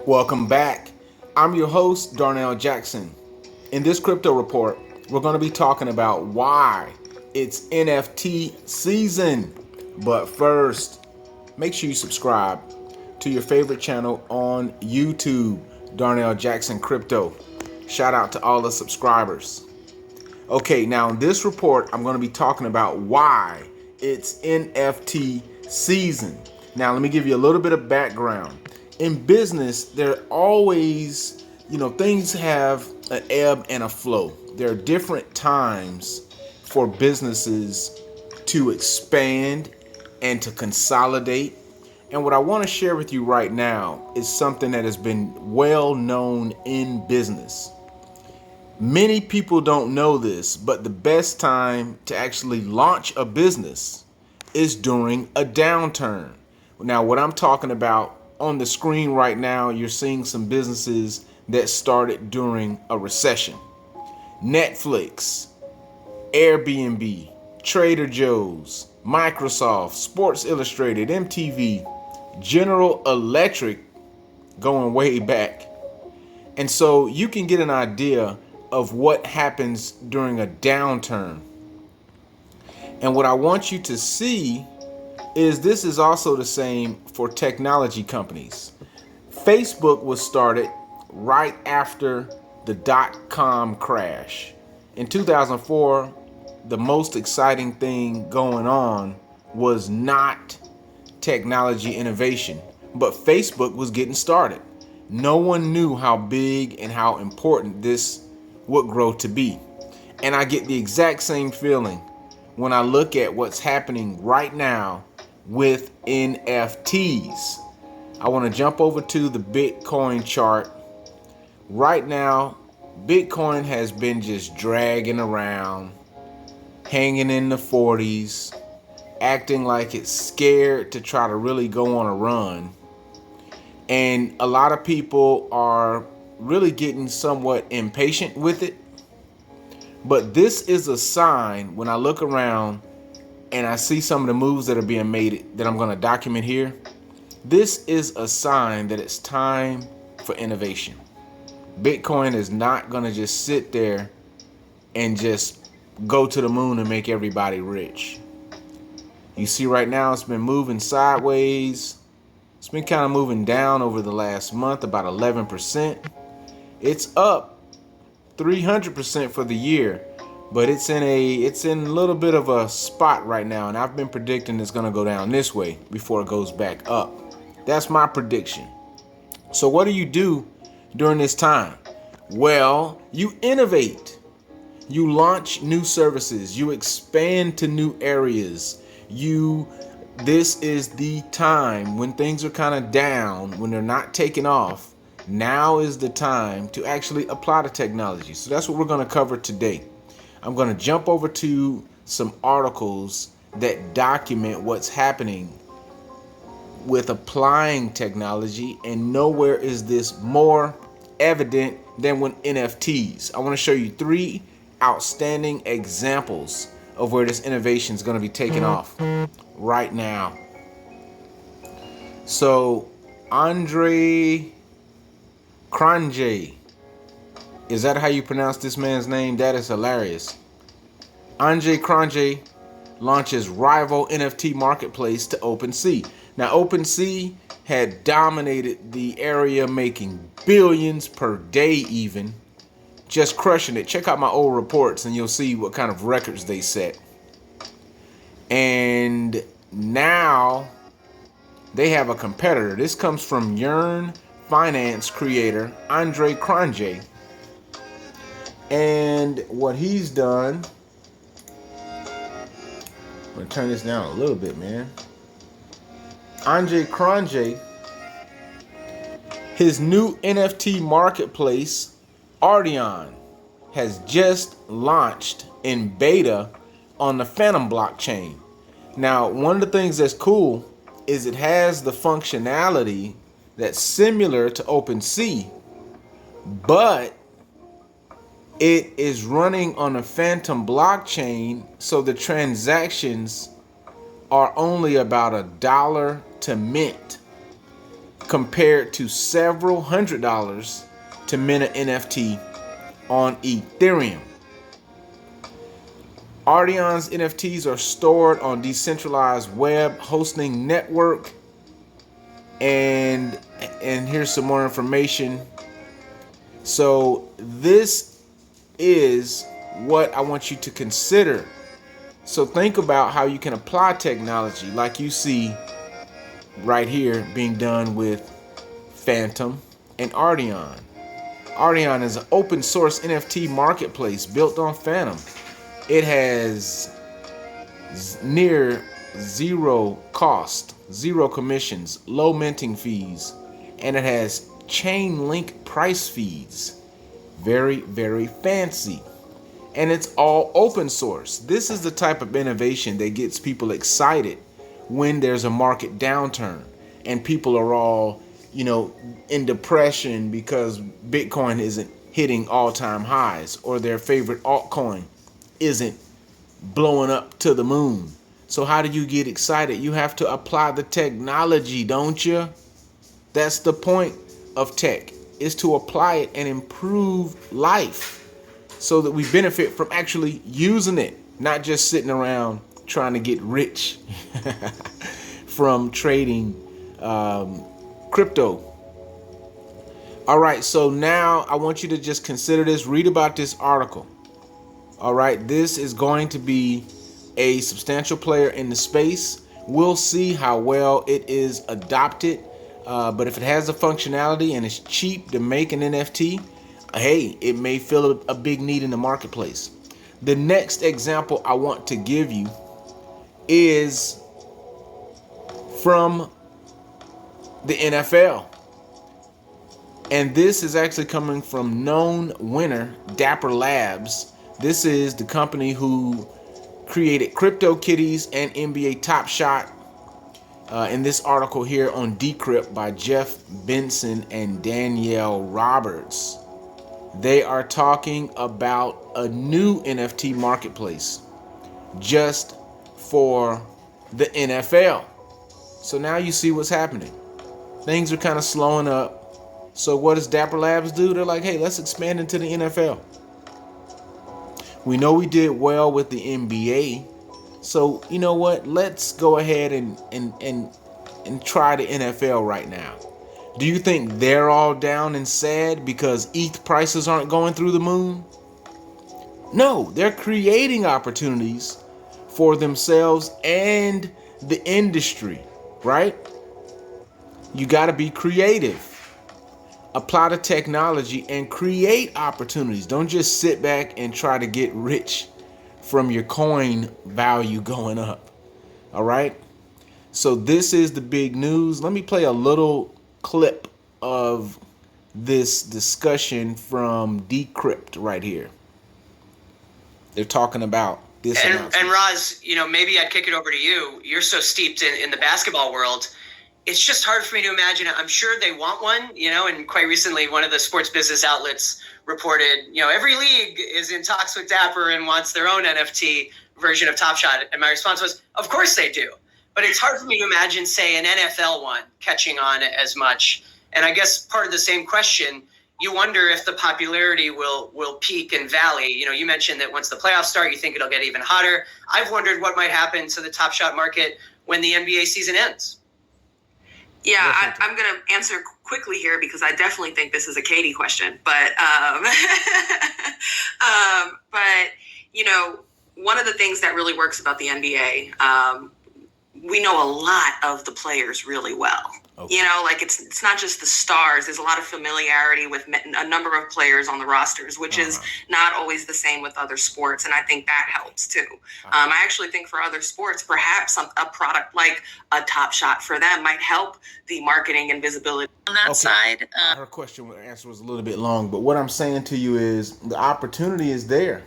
Welcome back. I'm your host, Darnell Jackson. In this crypto report, we're going to be talking about why it's NFT season. But first, make sure you subscribe to your favorite channel on YouTube, Darnell Jackson Crypto. Shout out to all the subscribers. Okay, now in this report, I'm going to be talking about why it's NFT season. Now, let me give you a little bit of background. In business, there are always, things have an ebb and a flow. There are different times for businesses to expand and to consolidate. And what I want to share with you right now is something that has been well known in business. Many people don't know this, but the best time to actually launch a business is during a downturn. Now, what I'm talking about on the screen right now, you're seeing some businesses that started during a recession. Netflix, Airbnb, Trader Joe's, Microsoft, Sports Illustrated, MTV, General Electric, going way back. And so you can get an idea of what happens during a downturn. And what I want you to see is this is also the same for technology companies. Facebook was started right after the dot-com crash. In 2004, the most exciting thing going on was not technology innovation, but Facebook was getting started. No one knew how big and how important this would grow to be. And I get the exact same feeling when I look at what's happening right now with NFTs. I want to jump over to the Bitcoin chart. Right now, Bitcoin has been just dragging around, hanging in the 40s, acting like it's scared to try to really go on a run. And a lot of people are really getting somewhat impatient with it. But this is a sign when I look around and I see some of the moves that are being made that I'm going to document here. This is a sign that it's time for innovation. Bitcoin is not going to just sit there and just go to the moon and make everybody rich. You see right now it's been moving sideways. It's been kind of moving down over the last month, about 11%. It's up 300% for the year, but it's in a little bit of a spot right now, and I've been predicting it's going to go down this way before it goes back up. That's my prediction. So what do you do during this time? Well, you innovate. You launch new services. You expand to new areas. This is the time when things are kind of down, when they're not taking off. Now is the time to actually apply the technology. So that's what we're going to cover today. I'm going to jump over to some articles that document what's happening with applying technology, and nowhere is this more evident than with NFTs. I want to show you 3 outstanding examples of where this innovation is going to be taking off right now. So Andre Cronje, is that how you pronounce this man's name? That is hilarious. Andre Cronje launches rival NFT marketplace to OpenSea. Now, OpenSea had dominated the area, making billions per day even, just crushing it. Check out my old reports and you'll see what kind of records they set. And now they have a competitor. This comes from Yearn Finance creator Andre Cronje, and what he's done, I'm gonna turn this down a little bit, man. Andre Cronje, his new NFT marketplace Ardeon has just launched in beta on the Phantom blockchain. Now, one of the things that's cool is it has the functionality that's similar to OpenSea, but it is running on a Phantom blockchain, so the transactions are only about $1 to mint. compared to several $100s to mint an NFT on Ethereum. Ardion's NFTs are stored on decentralized web hosting network. And here's some more information. So this is what I want you to consider. So think about how you can apply technology like you see right here being done with Phantom and Ardion. Ardion is an open source NFT marketplace built on Phantom. It has near zero cost, zero commissions, low minting fees, and it has chain link price feeds. Very, very fancy. And it's all open source. This is the type of innovation that gets people excited when there's a market downturn and people are all, in depression because Bitcoin isn't hitting all-time highs or their favorite altcoin isn't blowing up to the moon. So how do you get excited? You have to apply the technology, don't you? That's the point of tech, is to apply it and improve life so that we benefit from actually using it, not just sitting around trying to get rich from trading crypto. All right, so now I want you to just consider this, read about this article. All right, this is going to be a substantial player in the space. We'll see how well it is adopted. But if it has the functionality and it's cheap to make an NFT, hey, it may fill a big need in the marketplace. The next example I want to give you is from the NFL. And this is actually coming from known winner Dapper Labs. This is the company who created CryptoKitties and NBA Top Shot. In this article here on Decrypt by Jeff Benson and Danielle Roberts, they are talking about a new NFT marketplace just for the NFL. So now you see what's happening. Things are kind of slowing up. So what does Dapper Labs do? They're like, hey, let's expand into the NFL. We know we did well with the NBA. So you know what? Let's go ahead and try the NFL right now. Do you think they're all down and sad because ETH prices aren't going through the moon? No, they're creating opportunities for themselves and the industry, right? You got to be creative. Apply the technology and create opportunities. Don't just sit back and try to get rich from your coin value going up. All right. So this is the big news. Let me play a little clip of this discussion from Decrypt right here. They're talking about this. And Roz, maybe I'd kick it over to you. You're so steeped in the basketball world. It's just hard for me to imagine. I'm sure they want one, and quite recently one of the sports business outlets reported, every league is in talks with Dapper and wants their own NFT version of Top Shot. And my response was, of course they do. But it's hard for me to imagine, say, an NFL one catching on as much. And I guess part of the same question, you wonder if the popularity will peak and valley. You mentioned that once the playoffs start, you think it'll get even hotter. I've wondered what might happen to the Top Shot market when the NBA season ends. Yeah, I'm going to answer quickly here because I definitely think this is a Katie question. But, one of the things that really works about the NBA, we know a lot of the players really well. Okay. It's not just the stars. There's a lot of familiarity with a number of players on the rosters, which is not always the same with other sports. And I think that helps too. I actually think for other sports, perhaps a product like a Top Shot for them might help the marketing and visibility on that side. Her answer was a little bit long, but what I'm saying to you is the opportunity is there.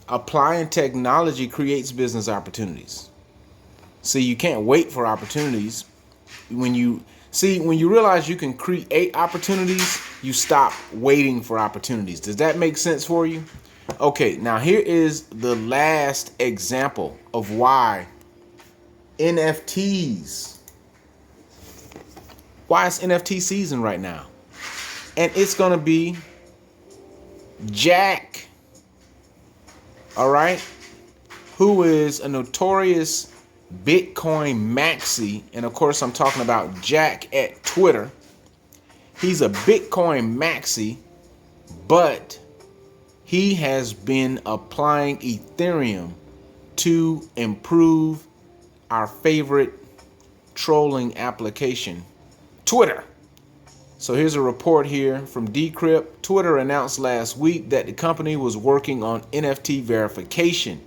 Applying technology creates business opportunities. See, you can't wait for opportunities. When you realize you can create opportunities, you stop waiting for opportunities. Does that make sense for you? Okay, now here is the last example of why NFTs why it's NFT season right now. And it's going to be Jack, all right, who is a notorious Bitcoin maxi. And of course, I'm talking about Jack at Twitter. He's a Bitcoin maxi, but he has been applying Ethereum to improve our favorite trolling application, Twitter. So here's a report here from Decrypt. Twitter announced last week that the company was working on NFT verification.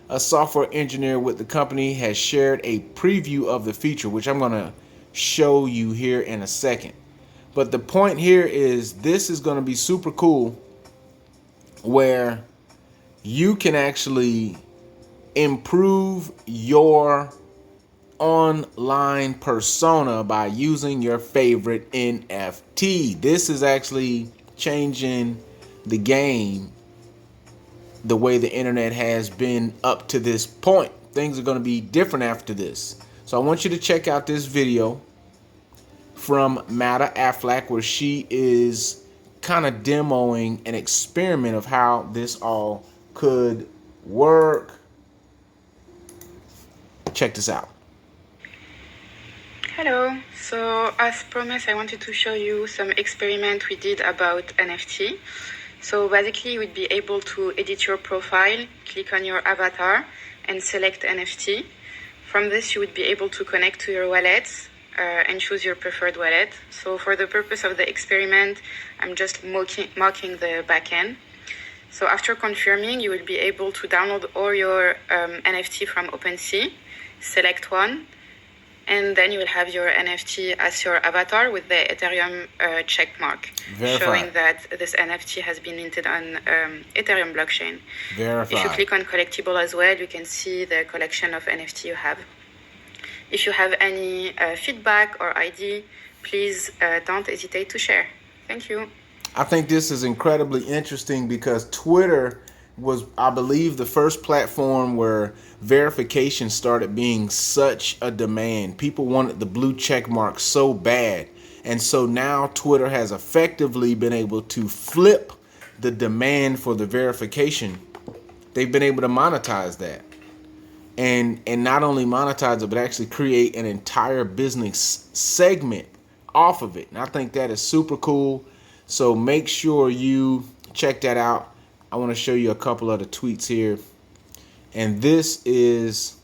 A software engineer with the company has shared a preview of the feature, which I'm going to show you here in a second. But the point here is this is going to be super cool, where you can actually improve your online persona by using your favorite NFT. This is actually changing the game, the way the internet has been up to this point. Things are going to be different after this. So I want you to check out this video from Mata Aflac, where she is kind of demoing an experiment of how this all could work. Check this out. Hello, so as promised, I wanted to show you some experiment we did about NFT. So basically you would be able to edit your profile, click on your avatar and select NFT. From this you would be able to connect to your wallet and choose your preferred wallet. So for the purpose of the experiment, I'm just mocking the backend. So after confirming, you will be able to download all your NFT from OpenSea, select one, and then you will have your NFT as your avatar with the Ethereum check mark, showing that this NFT has been minted on Ethereum blockchain. Verified. If you click on collectible as well, you can see the collection of NFT you have. If you have any feedback or ID, please don't hesitate to share. Thank you. I think this is incredibly interesting because Twitter was, I believe, the first platform where verification started being such a demand. People wanted the blue check mark so bad. And so now Twitter has effectively been able to flip the demand for the verification. They've been able to monetize that. And not only monetize it, but actually create an entire business segment off of it. And I think that is super cool. So make sure you check that out. I want to show you a couple of the tweets here. And this was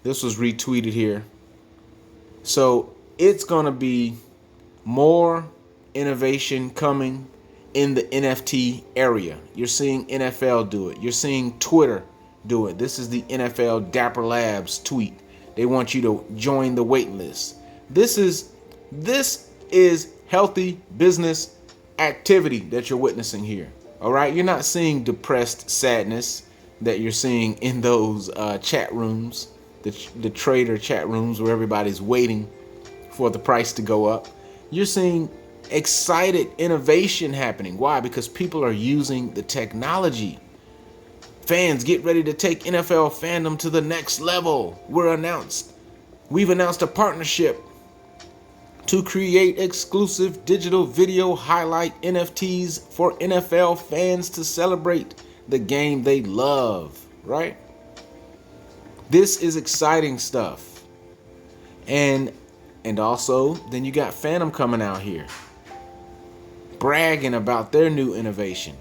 retweeted here. So it's going to be more innovation coming in the NFT area. You're seeing NFL do it. You're seeing Twitter do it. This is the NFL Dapper Labs tweet. They want you to join the wait list. This is healthy business activity that you're witnessing here. All right, you're not seeing depressed sadness that you're seeing in those chat rooms, the trader chat rooms where everybody's waiting for the price to go up. You're seeing excited innovation happening. Why? Because people are using the technology. Fans, get ready to take NFL fandom to the next level. We've announced a partnership to create exclusive digital video highlight NFTs for NFL fans to celebrate the game they love, right? This is exciting stuff. And also, then you got Phantom coming out here bragging about their new innovation.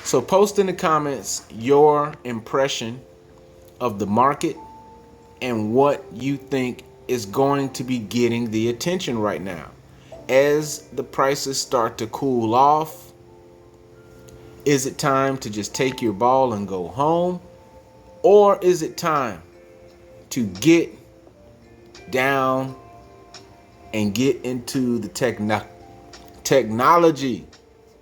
So post in the comments your impression of the market and what you think is going to be getting the attention right now. As the prices start to cool off, is it time to just take your ball and go home? Or is it time to get down and get into the technology?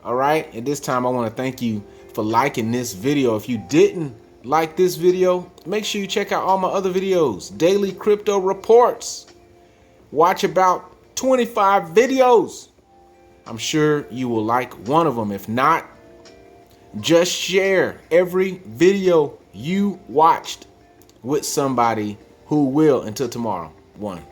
All right. At this time, I want to thank you for liking this video. If you didn't like this video, make sure you check out all my other videos. Daily crypto reports. Watch about 25 videos. I'm sure you will like one of them. If not, just share every video you watched with somebody who will. Until tomorrow. one.